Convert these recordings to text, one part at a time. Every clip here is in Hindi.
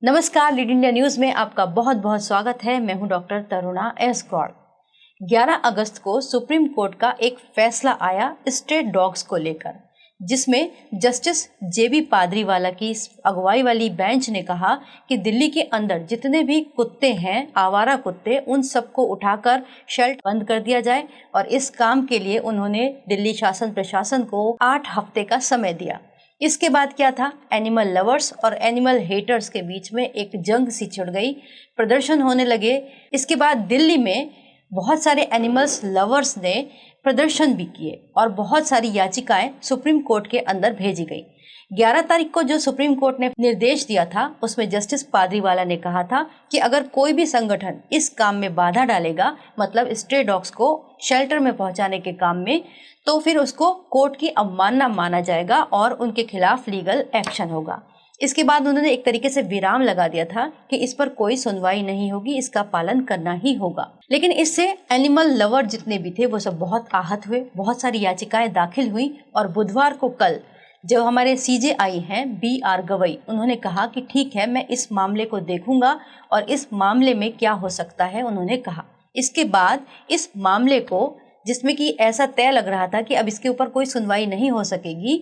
नमस्कार, लीड इंडिया न्यूज में आपका बहुत बहुत स्वागत है। मैं हूं डॉक्टर तरुणा एस गौड़। 11 अगस्त को सुप्रीम कोर्ट का एक फैसला आया स्ट्रे डॉग्स को लेकर, जिसमें जस्टिस जेबी पादरीवाला की अगुवाई वाली बेंच ने कहा कि दिल्ली के अंदर जितने भी कुत्ते हैं, आवारा कुत्ते, उन सबको उठाकर शेल्टर बंद कर दिया जाए। और इस काम के लिए उन्होंने दिल्ली शासन प्रशासन को 8 हफ्ते का समय दिया। इसके बाद क्या था, एनिमल लवर्स और एनिमल हेटर्स के बीच में एक जंग सी छिड़ गई, प्रदर्शन होने लगे। इसके बाद दिल्ली में बहुत सारे एनिमल्स लवर्स ने प्रदर्शन भी किए और बहुत सारी याचिकाएं सुप्रीम कोर्ट के अंदर भेजी गई। 11 तारीख को जो सुप्रीम कोर्ट ने निर्देश दिया था, उसमें जस्टिस पादरीवाला ने कहा था कि अगर कोई भी संगठन इस काम में बाधा डालेगा, मतलब स्ट्रे डॉग्स को शेल्टर में पहुंचाने के काम में, तो फिर उसको कोर्ट की अवमानना माना जाएगा और उनके खिलाफ लीगल एक्शन होगा। इसके बाद उन्होंने एक तरीके से विराम लगा दिया था कि इस पर कोई सुनवाई नहीं होगी, इसका पालन करना ही होगा। लेकिन इससे एनिमल लवर जितने भी थे वो सब बहुत आहत हुए, बहुत सारी याचिकाएं दाखिल हुई। और बुधवार को कल जो हमारे सीजेआई हैं BR गवई, उन्होंने कहा कि ठीक है, मैं इस मामले को देखूंगा और इस मामले में क्या हो सकता है, उन्होंने कहा। इसके बाद इस मामले को, जिसमें कि ऐसा तय लग रहा था कि अब इसके ऊपर कोई सुनवाई नहीं हो सकेगी,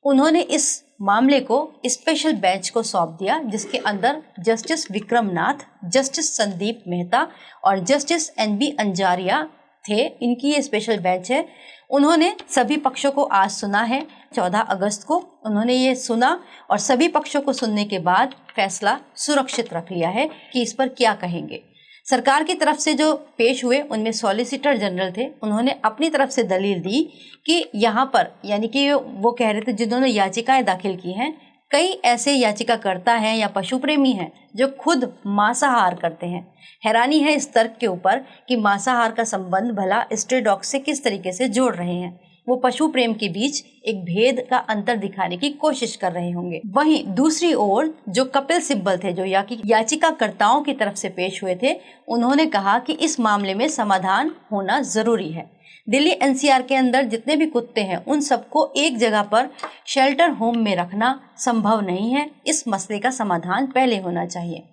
उन्होंने इस मामले को स्पेशल बेंच को सौंप दिया, जिसके अंदर जस्टिस विक्रम नाथ, जस्टिस संदीप मेहता और जस्टिस NB अंजारिया थे। इनकी ये स्पेशल बेंच है। उन्होंने सभी पक्षों को आज सुना है। 14 अगस्त को उन्होंने ये सुना और सभी पक्षों को सुनने के बाद फैसला सुरक्षित रख लिया है कि इस पर क्या कहेंगे। सरकार की तरफ से जो पेश हुए उनमें सॉलिसिटर जनरल थे, उन्होंने अपनी तरफ से दलील दी कि यहाँ पर, यानी कि वो कह रहे थे जिन्होंने याचिकाएं दाखिल की हैं, कई ऐसे याचिकाकर्ता हैं या पशु प्रेमी हैं जो खुद मांसाहार करते हैं। हैरानी है इस तर्क के ऊपर कि मांसाहार का संबंध भला स्ट्रे डॉग से किस तरीके से जोड़ रहे हैं। वो पशु प्रेम के बीच एक भेद का अंतर दिखाने की कोशिश कर रहे होंगे। वहीं दूसरी ओर जो कपिल सिब्बल थे, जो याचिकाकर्ताओं की तरफ से पेश हुए थे, उन्होंने कहा कि इस मामले में समाधान होना जरूरी है। दिल्ली NCR के अंदर जितने भी कुत्ते हैं, उन सबको एक जगह पर शेल्टर होम में रखना संभव नहीं है। इस मसले का समाधान पहले होना चाहिए।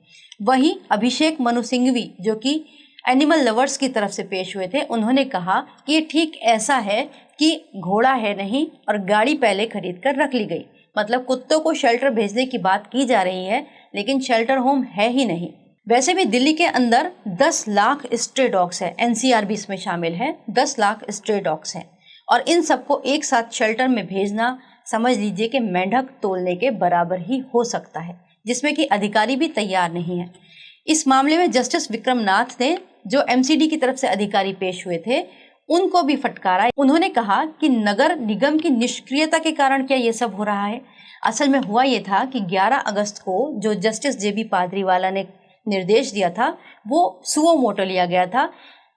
वहीं अभिषेक मनु सिंघवी, जो कि एनिमल लवर्स की तरफ से पेश हुए थे, उन्होंने कहा कि ये ठीक ऐसा है कि घोड़ा है नहीं और गाड़ी पहले खरीद कर रख ली गई। मतलब कुत्तों को शेल्टर भेजने की बात की जा रही है, लेकिन शेल्टर होम है ही नहीं। वैसे भी दिल्ली के अंदर 10 लाख स्ट्रे डॉग्स है, NCR भी इसमें शामिल है। 10 लाख स्ट्रे डॉग्स हैं और इन सबको एक साथ शेल्टर में भेजना, समझ लीजिए कि मेंढक तोलने के बराबर ही हो सकता है, जिसमें कि अधिकारी भी तैयार नहीं है। इस मामले में जस्टिस विक्रम नाथ ने, जो MCD की तरफ से अधिकारी पेश हुए थे, उनको भी फटकारा। उन्होंने कहा कि नगर निगम की निष्क्रियता के कारण क्या ये सब हो रहा है। असल में हुआ ये था कि 11 अगस्त को जो जस्टिस जेबी पादरीवाला ने निर्देश दिया था, वो सुओ मोटो लिया गया था।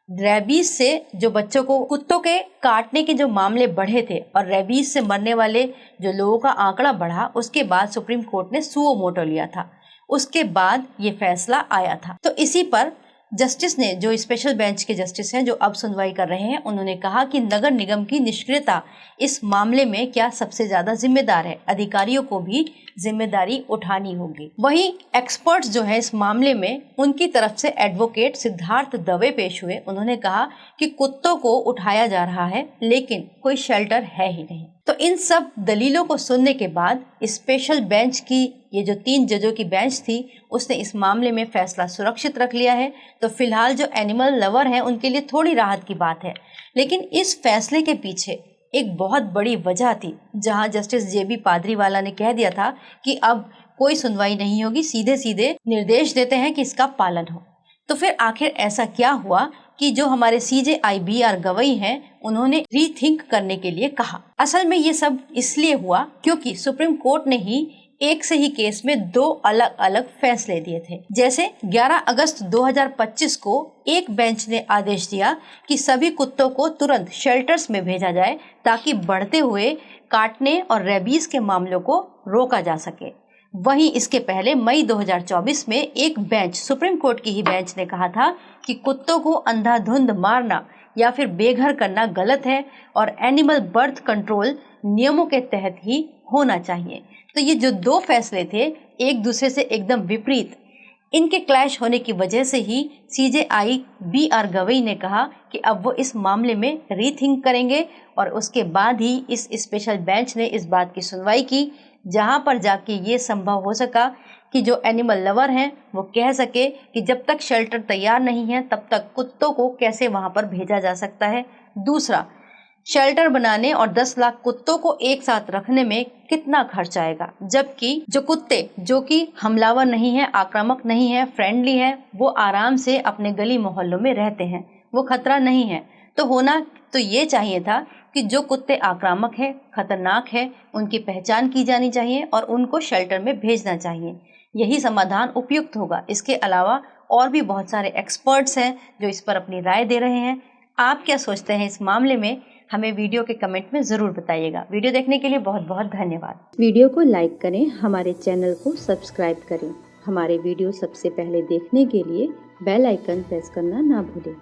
रेबीज से जो बच्चों को, कुत्तों के काटने के जो मामले बढ़े थे और रेबीज से मरने वाले जो लोगों का आंकड़ा बढ़ा, उसके बाद सुप्रीम कोर्ट ने सुओ मोटो लिया था। उसके बाद ये फैसला आया था। तो इसी पर जस्टिस ने, जो स्पेशल बेंच के जस्टिस हैं जो अब सुनवाई कर रहे हैं, उन्होंने कहा कि नगर निगम की निष्क्रियता इस मामले में क्या सबसे ज्यादा जिम्मेदार है, अधिकारियों को भी जिम्मेदारी उठानी होगी। वहीं एक्सपर्ट्स जो है इस मामले में, उनकी तरफ से एडवोकेट सिद्धार्थ दवे पेश हुए। उन्होंने कहा कि कुत्तों को उठाया जा रहा है, लेकिन कोई शेल्टर है ही नहीं। तो इन सब दलीलों को सुनने के बाद स्पेशल बेंच की, ये जो 3 जजों की बेंच थी, उसने इस मामले में फैसला सुरक्षित रख लिया है। तो फिलहाल जो एनिमल लवर हैं उनके लिए थोड़ी राहत की बात है, लेकिन इस फैसले के पीछे एक बहुत बड़ी वजह थी, जहां जस्टिस जेबी पादरीवाला ने कह दिया था कि अब कोई सुनवाई नहीं होगी, सीधे सीधे निर्देश देते हैं कि इसका पालन हो। तो फिर आखिर ऐसा क्या हुआ कि जो हमारे CJI BR गवई हैं, उन्होंने रीथिंक करने के लिए कहा। असल में ये सब इसलिए हुआ क्योंकि सुप्रीम कोर्ट ने ही एक से ही केस में 2 अलग अलग फैसले दिए थे। जैसे 11 अगस्त 2025 को एक बेंच ने आदेश दिया कि सभी कुत्तों को तुरंत शेल्टर्स में भेजा जाए, ताकि बढ़ते हुए काटने और रेबीज के मामलों को रोका जा सके। वहीं इसके पहले मई 2024 में एक बेंच, सुप्रीम कोर्ट की ही बेंच ने कहा था कि कुत्तों को अंधाधुंध मारना या फिर बेघर करना गलत है और एनिमल बर्थ कंट्रोल नियमों के तहत ही होना चाहिए। तो ये जो दो फैसले थे एक दूसरे से एकदम विपरीत, इनके क्लैश होने की वजह से ही CJI BR गवई ने कहा कि अब वो इस मामले में रीथिंक करेंगे और उसके बाद ही इस स्पेशल बेंच ने इस बात की सुनवाई की, जहां पर जाके ये संभव हो सका कि जो एनिमल लवर हैं वो कह सके कि जब तक शेल्टर तैयार नहीं है तब तक कुत्तों को कैसे वहां पर भेजा जा सकता है। दूसरा, शेल्टर बनाने और 10 लाख कुत्तों को एक साथ रखने में कितना खर्च आएगा, जबकि जो कुत्ते जो कि हमलावर नहीं है, आक्रामक नहीं है, फ्रेंडली है, वो आराम से अपने गली मोहल्लों में रहते हैं, वो खतरा नहीं है। तो होना तो ये चाहिए था कि जो कुत्ते आक्रामक है, खतरनाक है, उनकी पहचान की जानी चाहिए और उनको शेल्टर में भेजना चाहिए। यही समाधान उपयुक्त होगा। इसके अलावा और भी बहुत सारे एक्सपर्ट्स हैं जो इस पर अपनी राय दे रहे हैं। आप क्या सोचते हैं इस मामले में? हमें वीडियो के कमेंट में ज़रूर बताइएगा। वीडियो देखने के लिए बहुत बहुत धन्यवाद। वीडियो को लाइक करें, हमारे चैनल को सब्सक्राइब करें। हमारे वीडियो सबसे पहले देखने के लिए बेल आइकन प्रेस करना ना भूलें।